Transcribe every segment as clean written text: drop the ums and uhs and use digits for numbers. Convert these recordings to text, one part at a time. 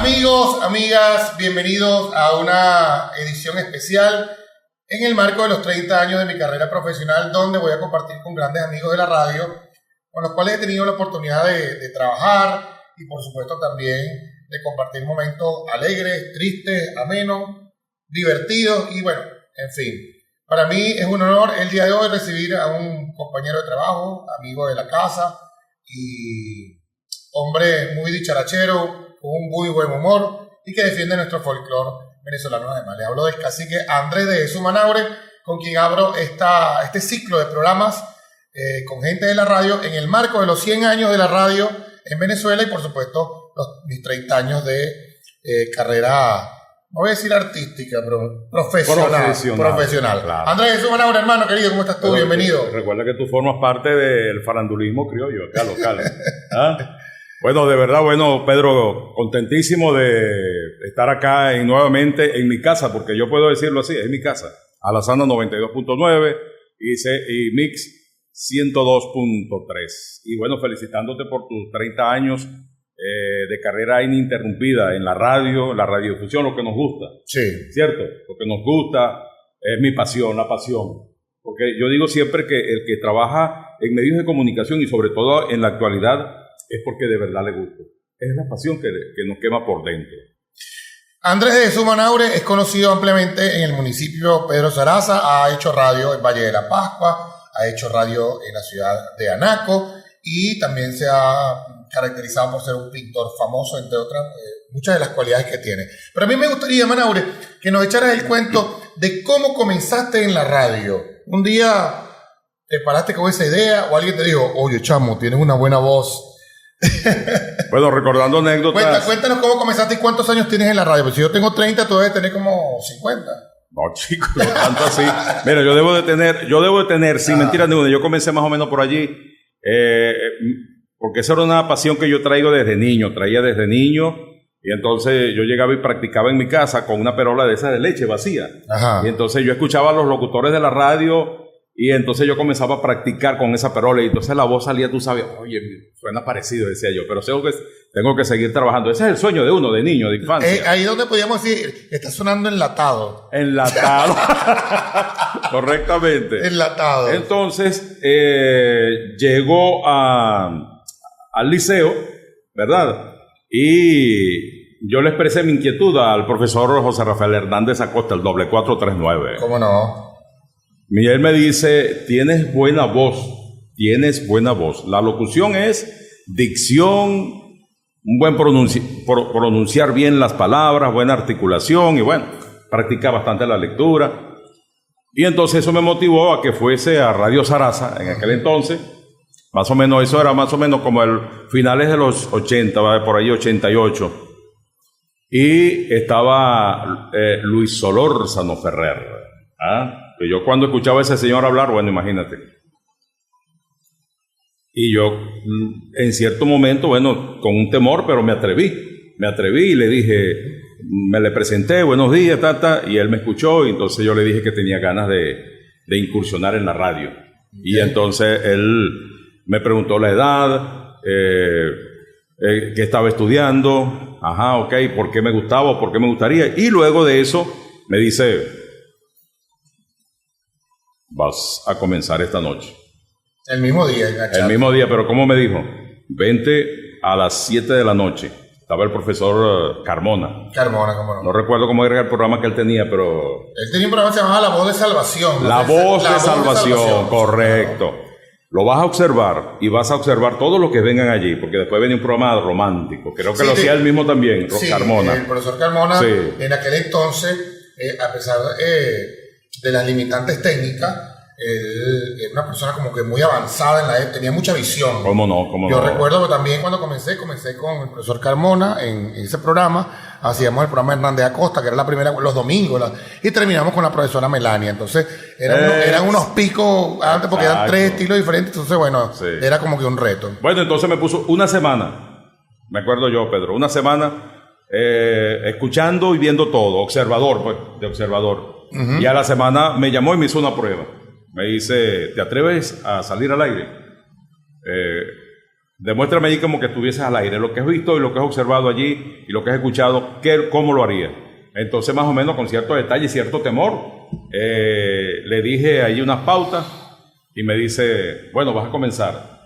Amigos, amigas, bienvenidos a una edición especial en el marco de los 30 años de mi carrera profesional, donde voy a compartir con grandes amigos de la radio, con los cuales he tenido la oportunidad de trabajar y por supuesto también de compartir momentos alegres, tristes, amenos, divertidos y bueno, en fin. Para mí es un honor el día de hoy recibir a un compañero de trabajo, amigo de la casa y hombre muy dicharachero, con un muy buen humor y que defiende nuestro folclore venezolano además. Le hablo del cacique Andrés de Jesús Manaure, con quien abro este ciclo de programas con gente de la radio en el marco de los 100 años de la radio en Venezuela y por supuesto mis 30 años de carrera, no voy a decir artística, pero profesional. Claro. Andrés de Jesús Manaure, hermano querido, ¿cómo estás tú? Pero bienvenido. Recuerda que tú formas parte del farandulismo criollo acá local. ¿Ah? Bueno, de verdad, Pedro, contentísimo de estar acá nuevamente en mi casa, porque yo puedo decirlo así, es mi casa. Alazana 92.9 y Mix 102.3. Y bueno, felicitándote por tus 30 años de carrera ininterrumpida en la radiodifusión, lo que nos gusta. Sí. ¿Cierto? Lo que nos gusta es mi pasión, la pasión. Porque yo digo siempre que el que trabaja en medios de comunicación y sobre todo en la actualidad es porque de verdad le gusta. Es la pasión que nos quema por dentro. Andrés de Jesús Manaure es conocido ampliamente en el municipio Pedro Zaraza, ha hecho radio en Valle de la Pascua, ha hecho radio en la ciudad de Anaco y también se ha caracterizado por ser un pintor famoso, entre otras, muchas de las cualidades que tiene. Pero a mí me gustaría, Manaure, que nos echaras el cuento de cómo comenzaste en la radio. Un día te paraste con esa idea o alguien te dijo, oye, chamo, tienes una buena voz. Bueno, recordando anécdotas. Cuéntanos cómo comenzaste y cuántos años tienes en la radio. Pues si yo tengo 30, tú debes tener como 50. No, chicos, no tanto así. Mira, yo debo de tener, sin mentira ninguna, yo comencé más o menos por allí, porque esa era una pasión que yo traía desde niño, y entonces yo llegaba y practicaba en mi casa con una perola de esa de leche vacía. Ajá. Y entonces yo escuchaba a los locutores de la radio. Y entonces yo comenzaba a practicar con esa perola y entonces la voz salía, tú sabes, oye, suena parecido, decía yo, pero tengo que seguir trabajando. Ese es el sueño de uno, de niño, de infancia. Ahí donde podíamos decir, está sonando enlatado. Enlatado. Correctamente. Enlatado. Entonces, llegó al liceo, ¿verdad? Y yo le expresé mi inquietud al profesor José Rafael Hernández Acosta, el 439. ¿Cómo no? Y él me dice, tienes buena voz. La locución es dicción, un buen pronunciar bien las palabras, buena articulación y bueno, practica bastante la lectura. Y entonces eso me motivó a que fuese a Radio Zaraza en aquel entonces. Más o menos, eso era más o menos como el finales de los 80, por ahí 88. Y estaba Luis Solórzano Ferrer. Que yo cuando escuchaba a ese señor hablar, bueno, imagínate. Y yo, en cierto momento, bueno, con un temor, pero me atreví y le dije, me le presenté, buenos días, y él me escuchó, y entonces yo le dije que tenía ganas de incursionar en la radio. Y entonces él me preguntó la edad, que estaba estudiando, por qué me gustaba o por qué me gustaría, y luego de eso me dice, vas a comenzar esta noche. El mismo día. El mismo día, pero ¿cómo me dijo? Vente a las 7 de la noche. Estaba el profesor Carmona. Carmona, ¿cómo no? No recuerdo cómo era el programa que él tenía, pero... Él tenía un programa que se llamaba La Voz de Salvación. La Voz de Salvación, correcto. No. Lo vas a observar y vas a observar todo lo que vengan allí, porque después venía un programa romántico. Creo que lo hacía él mismo también, Carmona. El profesor Carmona, en aquel entonces, a pesar de las limitantes técnicas, él era una persona como que muy avanzada en la época, tenía mucha visión. ¿Cómo no? Yo recuerdo que también cuando comencé con el profesor Carmona en ese programa, hacíamos el programa de Hernández Acosta, que era la primera, los domingos, y terminamos con la profesora Melania. Entonces, eran unos picos antes, porque eran 3 estilos diferentes, entonces bueno, era como que un reto. Bueno, entonces me puso una semana, me acuerdo yo, Pedro, una semana escuchando y viendo todo, de observador. Uh-huh. Y a la semana me llamó y me hizo una prueba. Me dice, ¿te atreves a salir al aire? Demuéstrame allí como que estuvieses al aire, lo que has visto y lo que has observado allí y lo que has escuchado, ¿cómo lo haría? Entonces, más o menos con cierto detalle y cierto temor, le dije allí unas pautas y me dice, bueno, vas a comenzar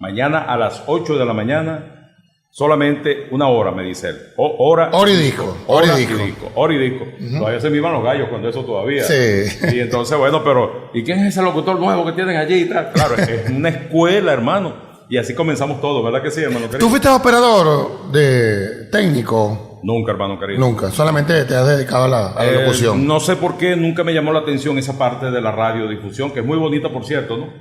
mañana a las 8 de la mañana, solamente una hora, me dice él. Hora y disco. Todavía se me iban los gallos cuando eso todavía. Sí. Y entonces, bueno, pero ¿y quién es ese locutor nuevo que tienen allí y tal? Claro, es una escuela, hermano. Y así comenzamos todo, ¿verdad que sí, hermano querido? ¿Tú fuiste operador de técnico? Nunca, hermano querido. Nunca, solamente te has dedicado a la locución. No sé por qué nunca me llamó la atención esa parte de la radiodifusión, que es muy bonita, por cierto, ¿no?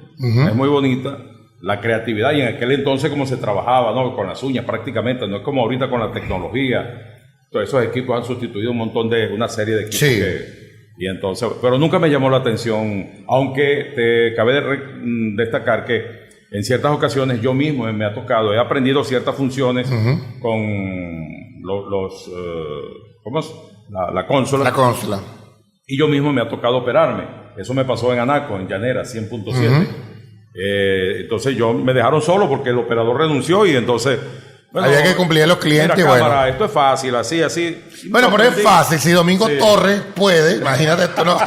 Es muy bonita. La creatividad, y en aquel entonces como se trabajaba, ¿no? Con las uñas prácticamente, no es como ahorita con la tecnología. Todos esos equipos han sustituido una serie de equipos. Sí. Y entonces, pero nunca me llamó la atención, aunque te cabe destacar que en ciertas ocasiones yo mismo me ha tocado, he aprendido ciertas funciones con ¿cómo es? La consola. La consola. Y yo mismo me ha tocado operarme. Eso me pasó en Anaco, en Llanera, 100.7. Entonces me dejaron solo porque el operador renunció y entonces... Bueno, había que cumplir a los clientes. Mira, cámara, esto es fácil, así. Bueno, pero es fácil. Si Domingo Torres puede, imagínate esto, ¿no?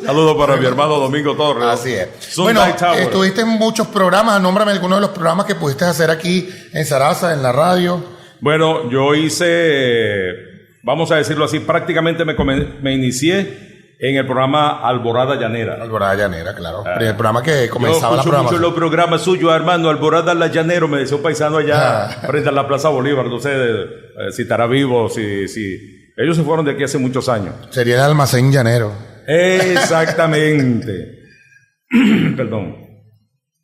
Saludos para mi hermano Domingo Torres. Así es. Bueno, estuviste en muchos programas. Nómbrame algunos de los programas que pudiste hacer aquí en Sarasa, en la radio. Bueno, yo hice, vamos a decirlo así, prácticamente me inicié en el programa Alborada Llanera. Alborada Llanera, claro. El programa que comenzaba la programación. Mucho los programas suyos, hermano. Alborada la Llanero, me decía un paisano allá frente a la Plaza Bolívar. No sé si estará vivo, si ellos se fueron de aquí hace muchos años. Sería el almacén llanero. Exactamente. Perdón.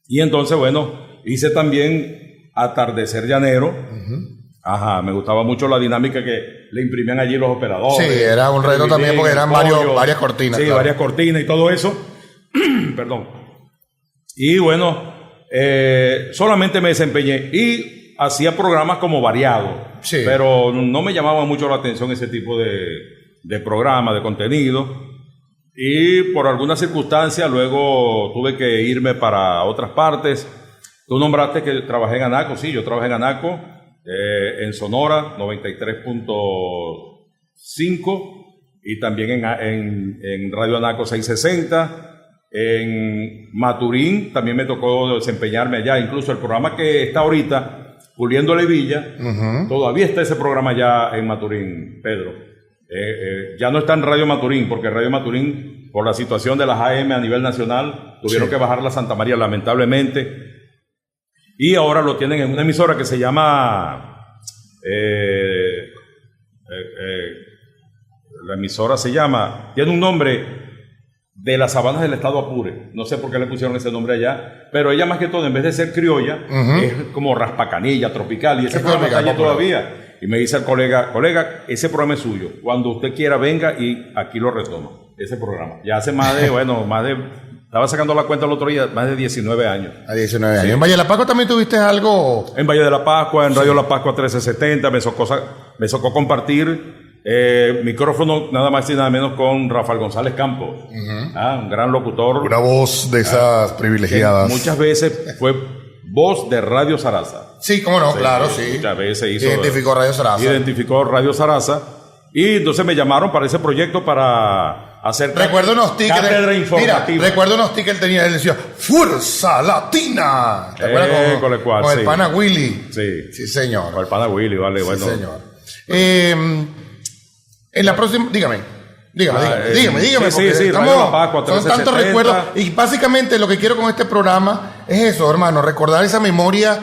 Y entonces, bueno, hice también Atardecer Llanero. Ajá, me gustaba mucho la dinámica que le imprimían allí los operadores. Sí, era un reto también porque eran varias cortinas. Sí, claro. Varias cortinas y todo eso. Perdón. Y bueno, solamente me desempeñé y hacía programas como variados. Sí. Pero no me llamaba mucho la atención ese tipo de programa, de contenido. Y por alguna circunstancia luego tuve que irme para otras partes. Tú nombraste que trabajé en Anaco. Sí, yo trabajé en Anaco. En Sonora 93.5 y también en Radio Anaco 660. En Maturín también me tocó desempeñarme allá, incluso el programa que está ahorita, Puliendo Levilla, todavía está ese programa allá en Maturín, Pedro. Ya no está en Radio Maturín, porque Radio Maturín, por la situación de las AM a nivel nacional, tuvieron que bajar la Santa María, lamentablemente. Y ahora lo tienen en una emisora que se llama... la emisora se llama... Tiene un nombre de las sabanas del estado Apure. No sé por qué le pusieron ese nombre allá. Pero ella más que todo, en vez de ser criolla, es como raspacanilla, tropical. Y ese programa está allá todavía. Y me dice el colega, ese programa es suyo. Cuando usted quiera, venga y aquí lo retoma. Ese programa. Ya hace estaba sacando la cuenta el otro día, más de 19 años. A 19 años. ¿En Valle de la Pascua también tuviste algo? En Valle de la Pascua, en Radio La Pascua 1370, me socó compartir micrófono nada más y nada menos con Rafael González Campos. Un gran locutor. Una voz de esas privilegiadas. Muchas veces fue voz de Radio Sarasa. Sí, cómo no, claro, sí. Muchas veces identificó Radio Sarasa. Y entonces me llamaron para ese proyecto para hacer recuerdo unos tickets. Cátedra informativa. Mira, recuerdo unos tickets que él decía Fuerza Latina. ¿Te acuerdas con el pana Willy? Sí, señor. Con el pana Willy, vale, sí, bueno. Señor. En la próxima, dígame. Sí, Radio La Pascua, son tantos recuerdos. Y básicamente lo que quiero con este programa es eso, hermano, recordar esa memoria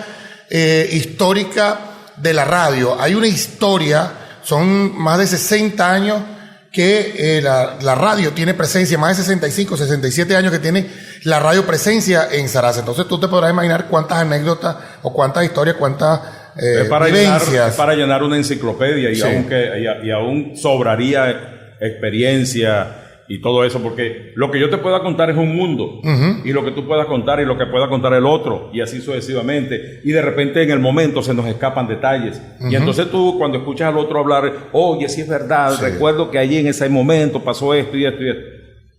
histórica de la radio. Hay una historia, son más de 60 años que la radio tiene presencia, más de 65, 67 años que tiene la radio presencia en Sarasa. Entonces tú te podrás imaginar cuántas anécdotas o cuántas historias, cuántas vivencias. Para llenar una enciclopedia y aún sobraría experiencia y todo eso, porque lo que yo te pueda contar es un mundo, y lo que tú puedas contar y lo que pueda contar el otro, y así sucesivamente, y de repente en el momento se nos escapan detalles, y entonces tú cuando escuchas al otro hablar, oye, sí es verdad, recuerdo que allí en ese momento pasó esto y esto y esto.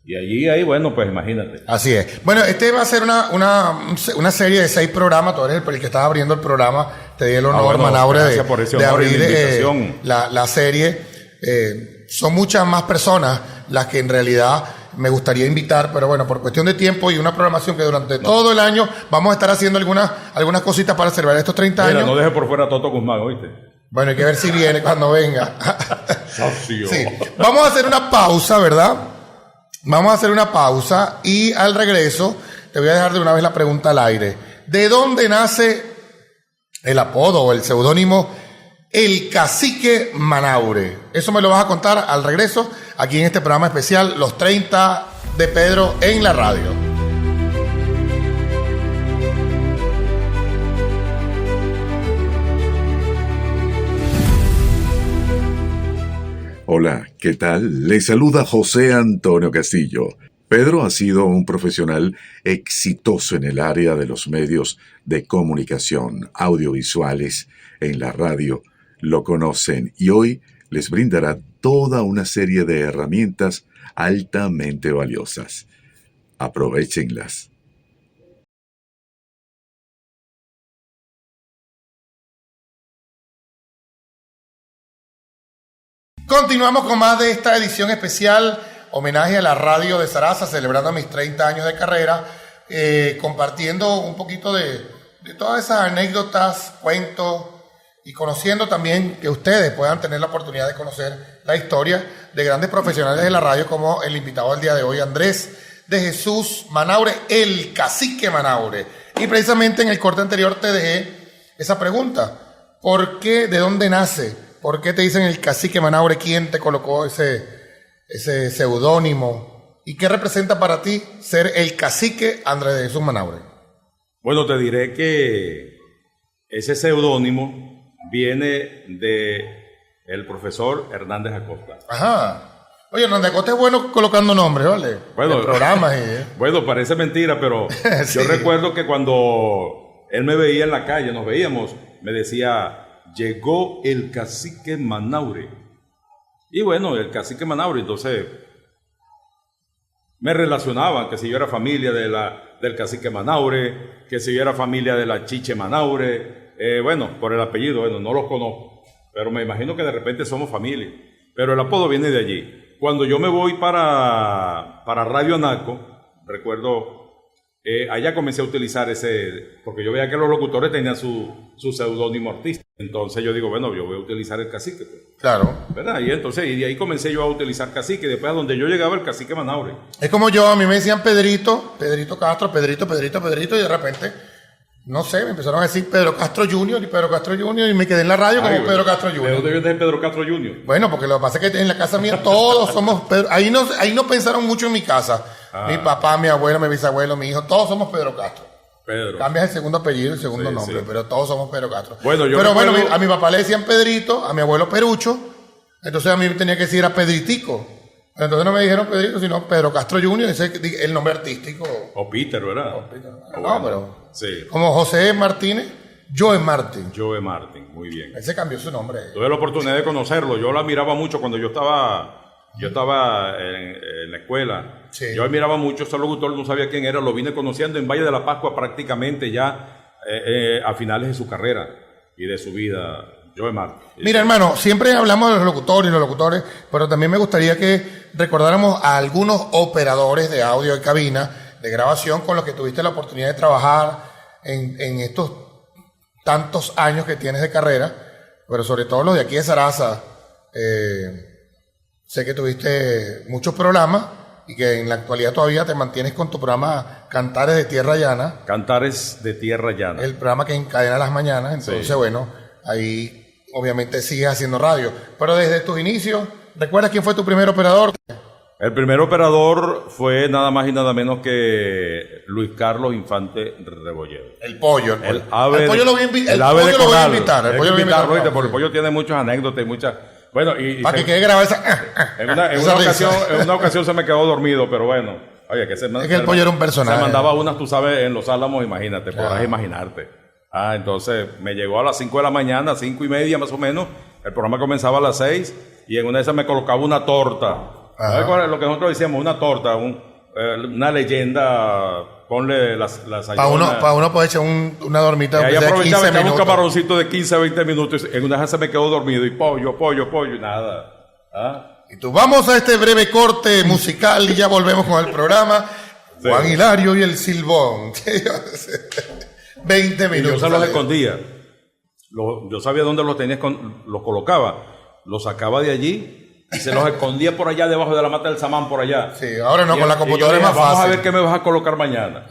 Y allí, ahí, bueno, pues imagínate. Así es. Bueno, este va a ser una serie de 6 programas. Tú eres el que estás abriendo el programa. Te di el honor, Manaure, de abrir la serie. Son muchas más personas las que en realidad me gustaría invitar, pero bueno, por cuestión de tiempo y una programación que durante todo el año vamos a estar haciendo algunas cositas para celebrar estos 30 años. No deje por fuera a Toto Guzmán, ¿oíste? Bueno, hay que ver si viene cuando venga. Sí. Vamos a hacer una pausa, ¿verdad? Vamos a hacer una pausa y al regreso te voy a dejar de una vez la pregunta al aire. ¿De dónde nace el apodo o el seudónimo El Cacique Manaure? Eso me lo vas a contar al regreso aquí en este programa especial Los 30 de Pedro en la radio. Hola, ¿qué tal? Les saluda José Antonio Castillo. Pedro ha sido un profesional exitoso en el área de los medios de comunicación audiovisuales en la radio. Lo conocen y hoy les brindará toda una serie de herramientas altamente valiosas. Aprovéchenlas. Continuamos con más de esta edición especial, homenaje a la radio de Sarasa, celebrando mis 30 años de carrera, compartiendo un poquito de todas esas anécdotas, cuentos, y conociendo también que ustedes puedan tener la oportunidad de conocer la historia de grandes profesionales de la radio, como el invitado del día de hoy, Andrés de Jesús Manaure, el Cacique Manaure. Y precisamente en el corte anterior te dejé esa pregunta: ¿por qué? ¿De dónde nace? ¿Por qué te dicen el Cacique Manaure? ¿Quién te colocó ese seudónimo? ¿Y qué representa para ti ser el Cacique Andrés de Jesús Manaure? Bueno, te diré que ese seudónimo viene de el profesor Hernández Acosta. Ajá. Oye, Hernández Acosta es bueno colocando nombres, ¿vale? Bueno, en programas. Bueno, parece mentira, pero sí. Yo recuerdo que cuando él me veía en la calle, nos veíamos, me decía: llegó el Cacique Manaure. Y bueno, el Cacique Manaure, entonces me relacionaban que si yo era familia del Cacique Manaure, que si yo era familia de la Chiche Manaure. Bueno, por el apellido, bueno, no los conozco, pero me imagino que de repente somos familia. Pero el apodo viene de allí. Cuando yo me voy para Radio Anaco, recuerdo, allá comencé a utilizar porque yo veía que los locutores tenían su seudónimo artístico. Entonces yo digo, bueno, yo voy a utilizar el Cacique. Pues. Claro. ¿Verdad? Y entonces, y de ahí comencé yo a utilizar Cacique. Después a donde yo llegaba, el Cacique Manaure. Es como yo, a mí me decían Pedrito Castro, Pedrito, y de repente, no sé, me empezaron a decir Pedro Castro Jr. y me quedé en la radio como Pedro Castro Jr. ¿De dónde viene Pedro Castro Jr.? Bueno, porque lo que pasa es que en la casa mía todos somos Pedro. Ahí no pensaron mucho en mi casa. Mi papá, mi abuelo, mi bisabuelo, mi hijo, todos somos Pedro Castro. Pedro. Cambias el segundo apellido, el segundo nombre, sí. Pero todos somos Pedro Castro. Bueno, a mi papá le decían Pedrito, a mi abuelo Perucho, entonces a mí tenía que decir era Pedritico. Entonces no me dijeron Pedrito, sino Pedro Castro Jr., ese es el nombre artístico. O Peter, ¿verdad? No, pero sí. Como José Martínez, Joe Martin. Joe Martin, muy bien. Él se cambió su nombre. Tuve la oportunidad de conocerlo, yo lo admiraba mucho cuando yo estaba en la escuela. Sí. Yo admiraba mucho, ese locutor, no sabía quién era, lo vine conociendo en Valle de la Pascua prácticamente ya a finales de su carrera y de su vida. Joe Martin. Mira, hermano, siempre hablamos de los locutores, pero también me gustaría que recordáramos a algunos operadores de audio de cabina, de grabación, con los que tuviste la oportunidad de trabajar en estos tantos años que tienes de carrera, pero sobre todo los de aquí de Sarasa. Sé que tuviste muchos programas y que en la actualidad todavía te mantienes con tu programa Cantares de Tierra Llana. Cantares de Tierra Llana. El programa que encadena las mañanas, entonces sí. Bueno, ahí obviamente sigues haciendo radio. Pero desde tus inicios, ¿recuerdas quién fue tu primer operador? El primer operador fue nada más y nada menos que Luis Carlos Infante Rebolledo. El pollo. El pollo lo voy a invitar. El pollo tiene muchas anécdotas y muchas... Bueno, para que quede grabada en una ocasión se me quedó dormido, pero bueno. Oye, es que el pollo era un personaje. Se mandaba unas, tú sabes, en los Álamos, imagínate, podrás imaginarte. Entonces me llegó a las 5 de la mañana, 5:30 más o menos. El programa comenzaba a las 6 y en una de esas me colocaba una torta. ¿Sabes cuál es lo que nosotros decíamos? Una torta, una leyenda, ponle las Para uno poder echar una dormita y ahí de 15 aprovechaba, echaba un minutos. camaroncito de 15 a 20 minutos. En una vez se me quedó dormido y pollo, y nada. ¿Ah? Y tú, vamos a este breve corte musical y ya volvemos con el programa. Sí. Juan Hilario y el Silbón. 20 Y minutos. yo se los escondía. Yo sabía dónde los tenía, los colocaba. Los sacaba de allí y se los escondía por allá debajo de la mata del samán, por allá. Sí, ahora no, Y con la yo computadora es dije, más fácil. Vamos a ver qué me vas a colocar mañana.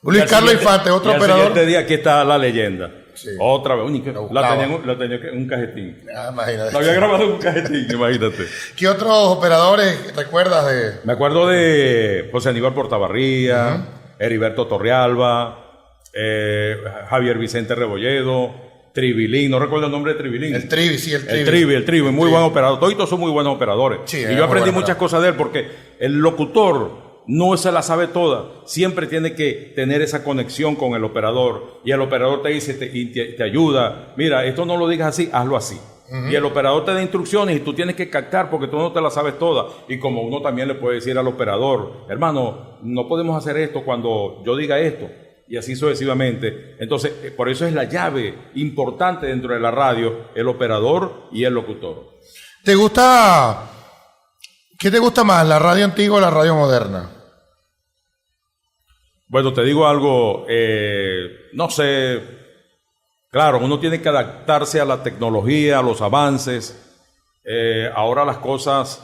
Luis Carlos Infante, otro y operador. El siguiente día aquí está la leyenda. Sí. Otra vez. La buscaba. tenía en un cajetín. Imagínate. Lo había grabado en un cajetín, imagínate. ¿Qué otros operadores recuerdas de...? Me acuerdo de José Aníbal Portabarría, Heriberto Torrealba, Javier Vicente Rebolledo, Tribilín, no recuerdo el nombre de Tribilín. El Trivi, muy buen operador. Todos son muy buenos operadores. Sí, y yo aprendí muchas cosas de él porque el locutor no se la sabe toda. Siempre tiene que tener esa conexión con el operador. Y el operador te dice te ayuda. Mira, esto no lo digas así, hazlo así. Y el operador te da instrucciones y tú tienes que captar porque tú no te la sabes toda. Y como uno también le puede decir al operador, hermano, no podemos hacer esto cuando yo diga esto. Y así sucesivamente. Entonces, por eso es la llave importante dentro de la radio, el operador y el locutor. ¿Qué te gusta más, la radio antigua o la radio moderna? Bueno, te digo algo, no sé, claro, uno tiene que adaptarse a la tecnología, a los avances. Ahora las cosas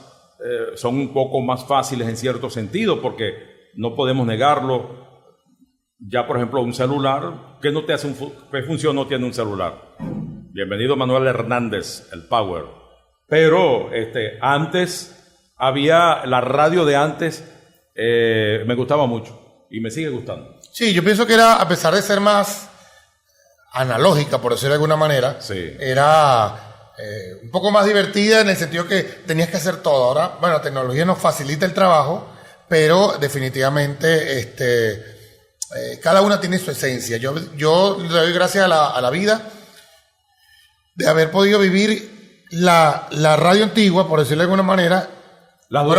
son un poco más fáciles en cierto sentido porque no podemos negarlo. Ya, por ejemplo, un celular, ¿qué no te hace qué función no tiene un celular? Bienvenido Manuel Hernández, el Power. Pero antes había la radio de antes, me gustaba mucho y me sigue gustando. Sí, yo pienso que era, a pesar de ser más analógica, por decirlo de alguna manera, Sí. era un poco más divertida en el sentido que tenías que hacer todo. Ahora, bueno, la tecnología nos facilita el trabajo, pero definitivamente cada una tiene su esencia. Yo le doy gracias a la vida de haber podido vivir la radio antigua, por decirlo de alguna manera, Las dos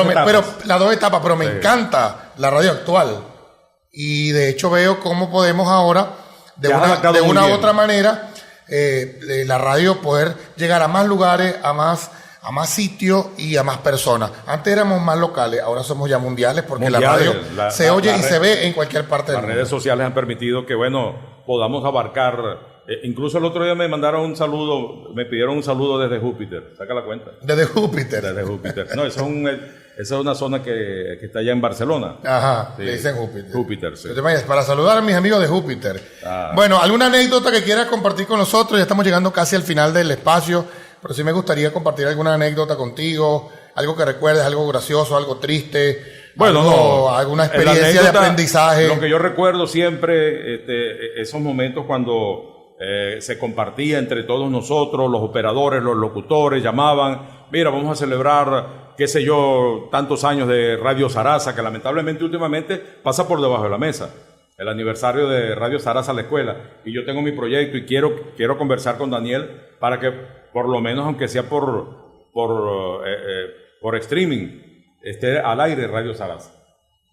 etapas. pero me encanta la radio actual. Y de hecho veo cómo podemos ahora, de una u otra manera, la radio poder llegar a más lugares, a más sitios y a más personas. Antes éramos más locales, ahora somos ya mundiales porque la radio se oye y se ve en cualquier parte del mundo. Las redes sociales han permitido que, podamos abarcar. Incluso el otro día me mandaron un saludo, me pidieron un saludo desde Júpiter. Saca la cuenta. Desde Júpiter. Desde Júpiter. No, esa es una zona que está allá en Barcelona. Ajá, Sí. le dicen Júpiter. Júpiter, sí. Entonces, para saludar a mis amigos de Júpiter. Bueno, ¿alguna anécdota que quieras compartir con nosotros? Ya estamos llegando casi al final del espacio, pero sí me gustaría compartir alguna anécdota contigo, algo que recuerdes, algo gracioso, algo triste. Alguna experiencia de aprendizaje. Lo que yo recuerdo siempre, esos momentos cuando se compartía entre todos nosotros, los operadores, los locutores, llamaban, mira, vamos a celebrar, qué sé yo, tantos años de Radio Sarasa, que lamentablemente últimamente pasa por debajo de la mesa. El aniversario de Radio Sarasa la escuela. Y yo tengo mi proyecto y quiero conversar con Daniel para que, por lo menos, aunque sea por streaming, esté al aire Radio Sarasa,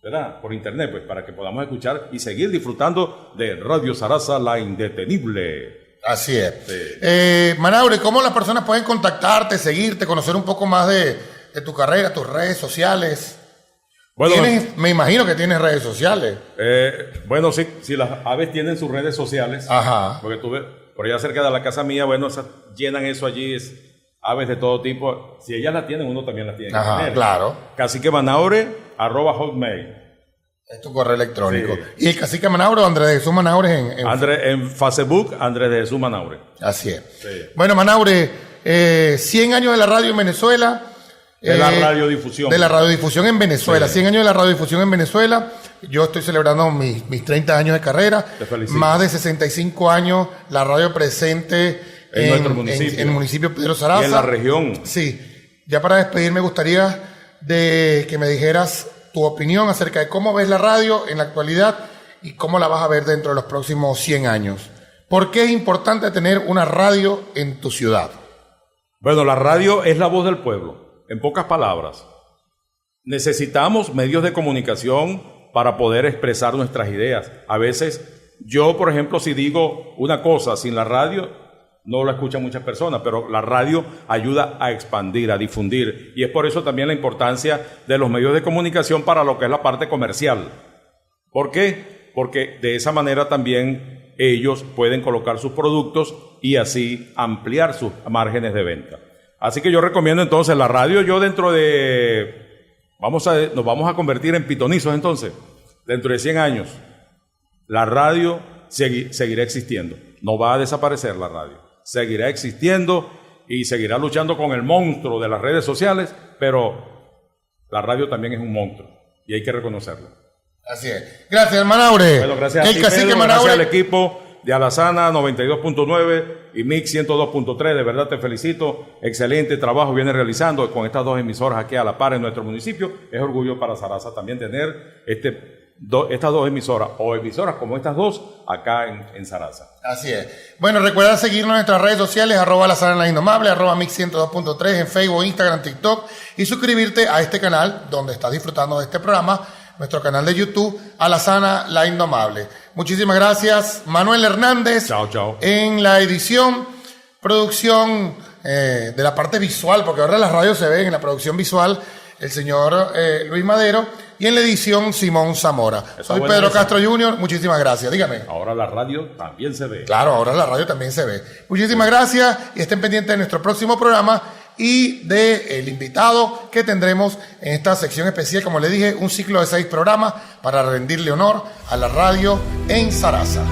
¿verdad? Por internet, pues, para que podamos escuchar y seguir disfrutando de Radio Sarasa, la indetenible. Así es. Sí. Manaure, ¿cómo las personas pueden contactarte, seguirte, conocer un poco más de tu carrera, tus redes sociales? Bueno, Me imagino que tienes redes sociales. Sí, si las aves tienen sus redes sociales, Ajá. porque tú ves, por allá cerca de la casa mía, llenan eso allí, aves de todo tipo. Si ellas la tienen, uno también la tiene. Ajá, claro. caciquemanaure@hotmail. Es tu correo electrónico. Sí. ¿Y el cacique Manaure o Andrés de Jesús Manaure en Facebook, Andrés de Jesús Manaure. Así es. Sí. Bueno, Manaure, 100 años de la radio en Venezuela. De la radiodifusión. De la radiodifusión en Venezuela. Sí. 100 años de la radiodifusión en Venezuela. Yo estoy celebrando mis 30 años de carrera. Te felicito. Más de 65 años la radio presente en nuestro municipio. En el municipio Pedro Sarasa. Y en la región. Sí. Ya para despedir me gustaría de que me dijeras tu opinión acerca de cómo ves la radio en la actualidad y cómo la vas a ver dentro de los próximos 100 años. ¿Por qué es importante tener una radio en tu ciudad? Bueno, la radio es la voz del pueblo, en pocas palabras. necesitamos medios de comunicación para poder expresar nuestras ideas. A veces, yo, por ejemplo, si digo una cosa sin la radio, no la escuchan muchas personas, pero la radio ayuda a expandir, a difundir. Y es por eso también la importancia de los medios de comunicación para lo que es la parte comercial. ¿Por qué? Porque de esa manera también ellos pueden colocar sus productos y así ampliar sus márgenes de venta. Así que yo recomiendo entonces la radio. Yo dentro de... nos vamos a convertir en pitonizos entonces. Dentro de 100 años, la radio seguirá existiendo. No va a desaparecer la radio. Seguirá existiendo y seguirá luchando con el monstruo de las redes sociales, pero la radio también es un monstruo y hay que reconocerlo. Así es. Gracias, hermano Aure. Bueno, gracias a ti, Pedro, gracias al equipo de Alazana 92.9 y Mix 102.3. De verdad te felicito. Excelente trabajo viene realizando con estas dos emisoras aquí a la par en nuestro municipio. Es orgullo para Sarasa también tener estas dos emisoras o emisoras como estas dos acá en Sarasa. Así es. Bueno, recuerda seguirnos en nuestras redes sociales, @Alazana la Indomable, @Mix 102.3 en Facebook, Instagram, TikTok, y suscribirte a este canal donde estás disfrutando de este programa, nuestro canal de YouTube, Alazana la Indomable. Muchísimas gracias, Manuel Hernández. Chao. En la edición, producción de la parte visual, porque ahora las radios se ven en la producción visual, el señor Luis Madero, y en la edición Simón Zamora. Soy Pedro Castro Jr., muchísimas gracias. Dígame. Ahora la radio también se ve. Claro, ahora la radio también se ve. Muchísimas gracias y estén pendientes de nuestro próximo programa y del invitado que tendremos en esta sección especial, como le dije, un ciclo de 6 programas para rendirle honor a la radio en Sarasa.